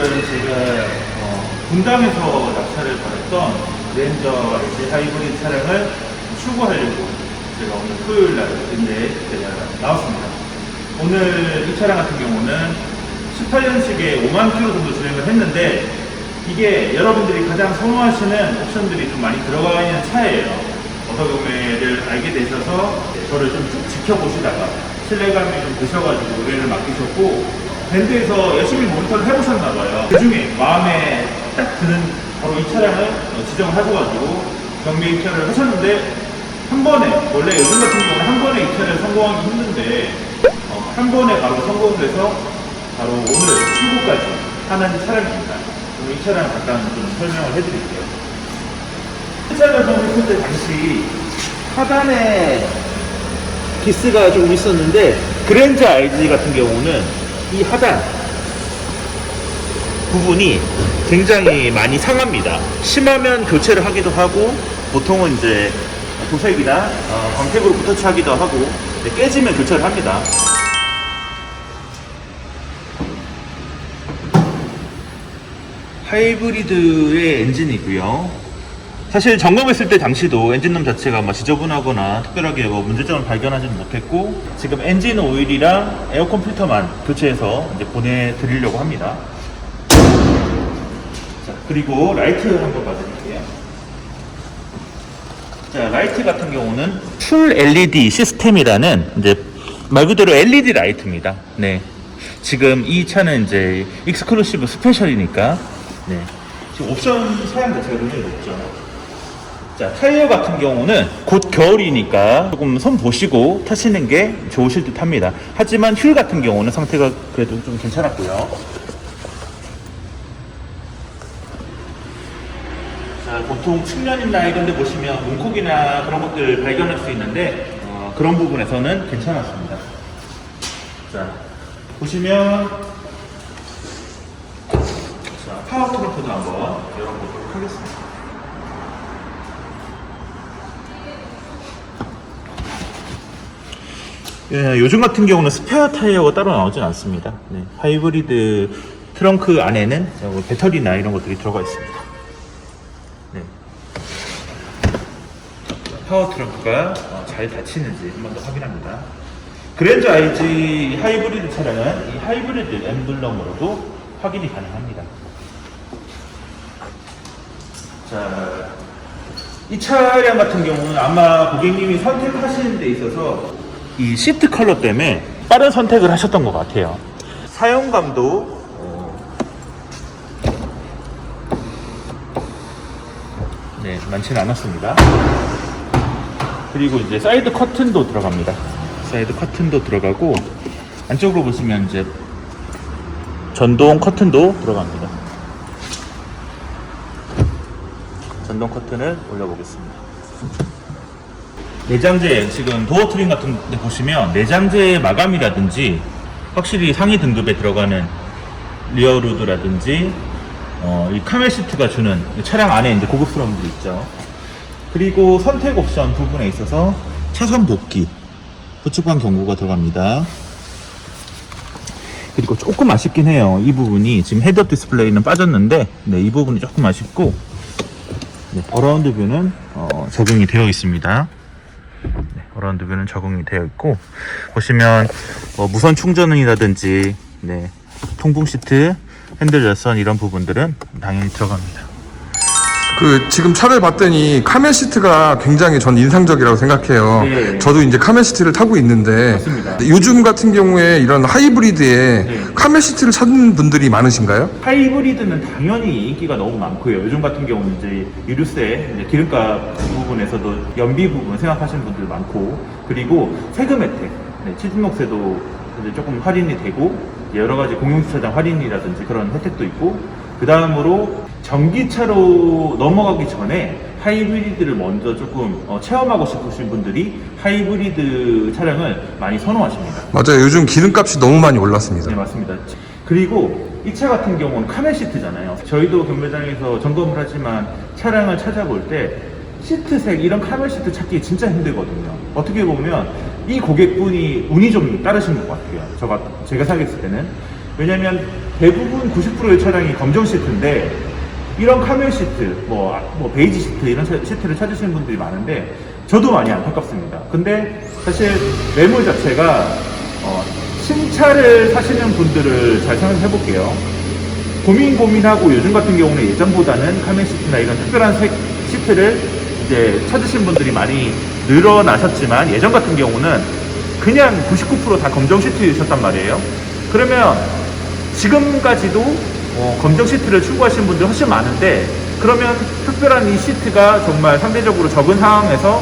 지금 분당에서 낙찰을 받았던 렌저 LG 하이브리드 차량을 출고하려고 제가 오늘 토요일 날 근데 제가 나왔습니다. 오늘 이 차량 같은 경우는 18년식에 5만 킬로 정도 주행을 했는데 이게 여러분들이 가장 선호하시는 옵션들이 좀 많이 들어가 있는 차예요. 어서구매를 알게 되셔서 저를 좀 쭉 지켜보시다가 신뢰감이 좀 드셔가지고 의뢰를 맡기셨고 밴드에서 열심히 모니터를 해보셨나봐요. 그 중에 마음에 딱 드는 바로 이 차량을 지정을 하셔가지고 경매 입찰을 하셨는데 한 번에, 원래 요즘 같은 경우는 한 번에 입찰을 성공하기 힘든데 한 번에 바로 성공돼서 바로 오늘 출고까지 하는 차량입니다. 그럼 이 차량 잠깐 좀 설명을 해드릴게요. 이 차량을 선택했을 때 당시 하단에 기스가 좀 있었는데 그랜저 RG 같은 경우는 이 하단 부분이 굉장히 많이 상합니다. 심하면 교체를 하기도 하고 보통은 이제 도색이나 광택으로 부터치하기도 하고 깨지면 교체를 합니다. 하이브리드의 엔진이고요. 사실 점검했을 때 당시도 엔진룸 자체가 지저분하거나 특별하게 문제점을 발견하지는 못했고 지금 엔진 오일이랑 에어컨 필터만 교체해서 이제 보내드리려고 합니다. 자, 그리고 라이트 한번 봐드릴게요. 자, 라이트 같은 경우는 풀 LED 시스템이라는 이제 말 그대로 LED 라이트입니다. 네. 지금 이 차는 이제 익스클루시브 스페셜이니까 네. 지금 옵션 사양 자체가 굉장히 높죠. 자, 타이어 같은 경우는 곧 겨울이니까 조금 손 보시고 타시는 게 좋으실 듯 합니다. 하지만 휠 같은 경우는 상태가 그래도 좀 괜찮았고요. 자, 보통 측면이나 이런 데 보시면 문콕이나 그런 것들 발견할 수 있는데 그런 부분에서는 괜찮았습니다. 자, 보시면 자, 파워 트렁크도 한번 열어보도록 하겠습니다. 예, 요즘 같은 경우는 스페어 타이어가 따로 나오진 않습니다. 네, 하이브리드 트렁크 안에는 배터리나 이런 것들이 들어가 있습니다. 네. 파워 트렁크가 잘 닫히는지 한 번 더 확인합니다. 그랜저 RG 하이브리드 차량은 이 하이브리드 엠블럼으로도 확인이 가능합니다. 자, 이 차량 같은 경우는 아마 고객님이 선택하시는 데 있어서 이 시트 컬러 때문에 빠른 선택을 하셨던 것 같아요. 사용감도 네, 많지는 않았습니다. 그리고 이제 사이드 커튼도 들어갑니다. 사이드 커튼도 들어가고 안쪽으로 보시면 이제 전동 커튼도 들어갑니다. 전동 커튼을 올려보겠습니다. 내장재, 지금 도어 트림 같은 데 보시면 내장재 마감이라든지 확실히 상위 등급에 들어가는 리어루드라든지 이 카멜 시트가 주는 차량 안에 이제 고급스러움들이 있죠. 그리고 선택 옵션 부분에 있어서 차선 복귀, 후측방 경고가 들어갑니다. 그리고 조금 아쉽긴 해요. 이 부분이 지금 헤드업 디스플레이는 빠졌는데 네, 이 부분이 조금 아쉽고 네, 어라운드 뷰는 적용이 되어 있습니다. 네, 어라운드 뷰는 적응이 되어 있고 보시면 무선 충전이라든지 네, 통풍 시트, 핸들 열선 이런 부분들은 당연히 들어갑니다. 지금 차를 봤더니 카멜 시트가 굉장히 전 인상적이라고 생각해요. 네. 저도 이제 카멜 시트를 타고 있는데 맞습니다. 요즘 같은 경우에 이런 하이브리드에 네. 카멜 시트를 찾는 분들이 많으신가요? 하이브리드는 당연히 인기가 너무 많고요. 요즘 같은 경우는 이제 유류세, 이제 기름값 부분에서도 연비 부분 생각하시는 분들 많고, 그리고 세금 혜택, 네, 취등록세도 이제 조금 할인이 되고, 여러 가지 공용주차장 할인이라든지 그런 혜택도 있고, 그 다음으로 전기차로 넘어가기 전에 하이브리드를 먼저 조금 체험하고 싶으신 분들이 하이브리드 차량을 많이 선호하십니다. 맞아요. 요즘 기름값이 너무 많이 올랐습니다. 네, 맞습니다. 그리고 이 차 같은 경우는 카멜 시트잖아요. 저희도 경매장에서 점검을 하지만 차량을 찾아볼 때 시트색 이런 카멜 시트 찾기 진짜 힘들거든요. 어떻게 보면 이 고객분이 운이 좀 따르신 것 같아요. 제가 생각했을 때는. 왜냐면 대부분 90%의 차량이 검정 시트인데 이런 카멜 시트, 베이지 시트 이런 시트를 찾으시는 분들이 많은데 저도 많이 안타깝습니다. 근데 사실 매물 자체가 신차를 사시는 분들을 잘 생각해 볼게요. 고민하고 요즘 같은 경우는 예전보다는 카멜 시트나 이런 특별한 색 시트를 이제 찾으신 분들이 많이 늘어나셨지만 예전 같은 경우는 그냥 99% 다 검정 시트였단 말이에요. 그러면 지금까지도 검정 시트를 추구하시는 분들이 훨씬 많은데 그러면 특별한 이 시트가 정말 상대적으로 적은 상황에서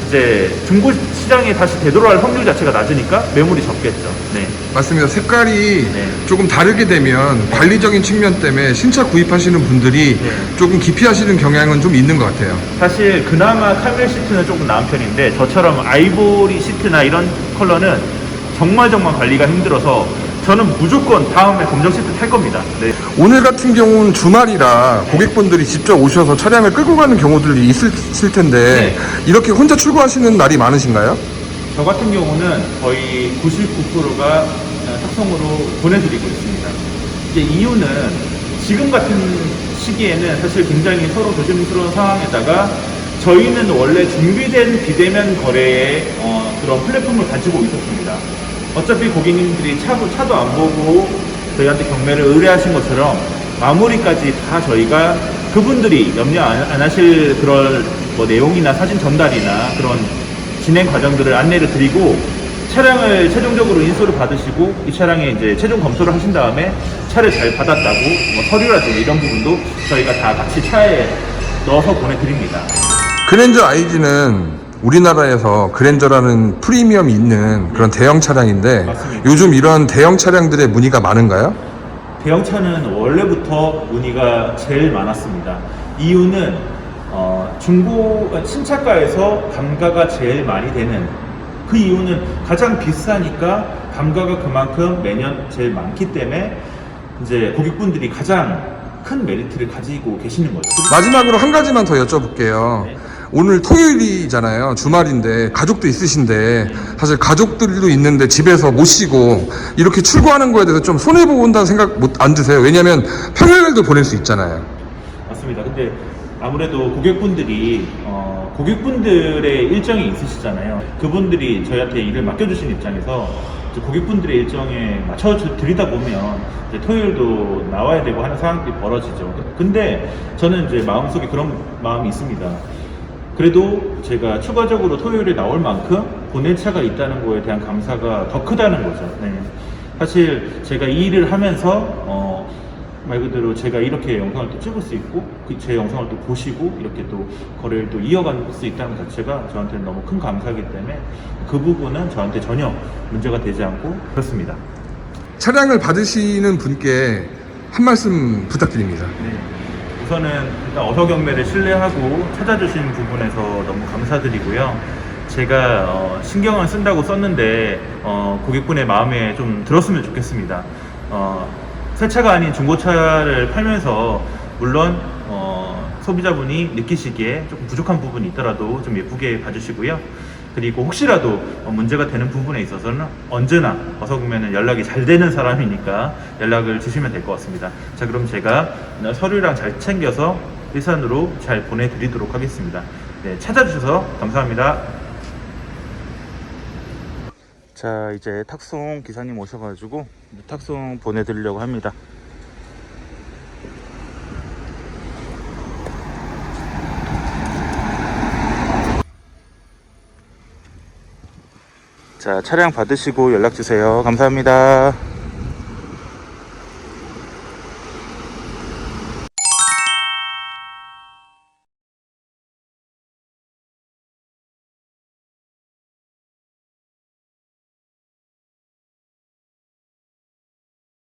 이제 중고 시장에 다시 되돌아갈 확률 자체가 낮으니까 매물이 적겠죠. 네. 맞습니다. 색깔이 네. 조금 다르게 되면 관리적인 측면 때문에 신차 구입하시는 분들이 네. 조금 기피하시는 경향은 좀 있는 것 같아요. 사실 그나마 카멜 시트는 조금 나은 편인데 저처럼 아이보리 시트나 이런 컬러는 정말 관리가 힘들어서 저는 무조건 다음에 검정 시트 탈 겁니다. 네. 오늘 같은 경우는 주말이라 고객분들이 직접 오셔서 차량을 끌고 가는 경우들이 있을 텐데 네. 이렇게 혼자 출고하시는 날이 많으신가요? 저 같은 경우는 거의 99%가 탁송으로 보내드리고 있습니다. 이제 이유는 지금 같은 시기에는 사실 굉장히 서로 조심스러운 상황에다가 저희는 원래 준비된 비대면 거래의 그런 플랫폼을 가지고 있었습니다. 어차피 고객님들이 차도 안 보고 저희한테 경매를 의뢰하신 것처럼 마무리까지 다 저희가 그분들이 염려 안 하실 그런 내용이나 사진 전달이나 그런 진행 과정들을 안내를 드리고 차량을 최종적으로 인수를 받으시고 이 차량에 이제 최종 검토를 하신 다음에 차를 잘 받았다고 서류라든지 이런 부분도 저희가 다 같이 차에 넣어서 보내드립니다. 그랜저 IG는 우리나라에서 그랜저라는 프리미엄이 있는 그런 대형 차량인데 맞습니다. 요즘 이런 대형 차량들의 문의가 많은가요? 대형차는 원래부터 문의가 제일 많았습니다. 이유는 신차가에서 감가가 제일 많이 되는 그 이유는 가장 비싸니까 감가가 그만큼 매년 제일 많기 때문에 이제 고객분들이 가장 큰 메리트를 가지고 계시는 거죠. 마지막으로 한 가지만 더 여쭤볼게요. 네. 오늘 토요일이잖아요. 주말인데 가족도 있으신데 사실 가족들도 있는데 집에서 못 쉬고 이렇게 출고하는 거에 대해서 좀 손해보고 온다는 생각 안 드세요? 왜냐면 평일날도 보낼 수 있잖아요. 맞습니다. 근데 아무래도 고객분들의 일정이 있으시잖아요. 그분들이 저희한테 일을 맡겨주신 입장에서 이제 고객분들의 일정에 맞춰드리다 보면 이제 토요일도 나와야 되고 하는 상황들이 벌어지죠. 근데 저는 이제 마음속에 그런 마음이 있습니다. 그래도 제가 추가적으로 토요일에 나올 만큼 보낼 차가 있다는 거에 대한 감사가 더 크다는 거죠. 네. 사실 제가 이 일을 하면서 말 그대로 제가 이렇게 영상을 또 찍을 수 있고 제 영상을 또 보시고 이렇게 또 거래를 또 이어갈 수 있다는 것 자체가 저한테는 너무 큰 감사이기 때문에 그 부분은 저한테 전혀 문제가 되지 않고 그렇습니다. 차량을 받으시는 분께 한 말씀 부탁드립니다. 네. 우선은 일단 어서경매를 신뢰하고 찾아주신 부분에서 너무 감사드리고요. 제가 신경을 쓴다고 썼는데 고객분의 마음에 좀 들었으면 좋겠습니다. 새 차가 아닌 중고차를 팔면서 물론 소비자분이 느끼시기에 조금 부족한 부분이 있더라도 좀 예쁘게 봐주시고요. 그리고 혹시라도 문제가 되는 부분에 있어서는 언제나 어서구매는 연락이 잘 되는 사람이니까 연락을 주시면 될 것 같습니다. 자, 그럼 제가 서류랑 잘 챙겨서 일산으로 잘 보내드리도록 하겠습니다. 네, 찾아주셔서 감사합니다. 자, 이제 탁송 기사님 오셔가지고 탁송 보내드리려고 합니다. 자, 차량 받으시고 연락 주세요. 감사합니다.